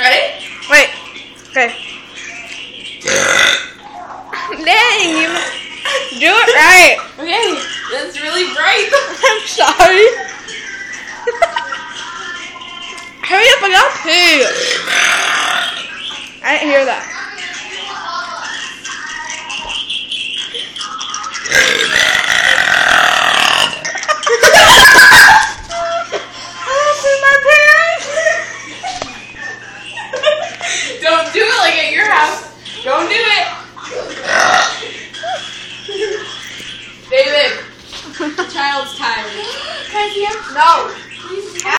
Ready? Wait. Okay. Dang, you do it right. Okay, that's really bright. I'm sorry. Hurry up, I gotta pee. I didn't hear that. Don't do it like at your house. Don't do it. David, the child's tired. Can I see him? No.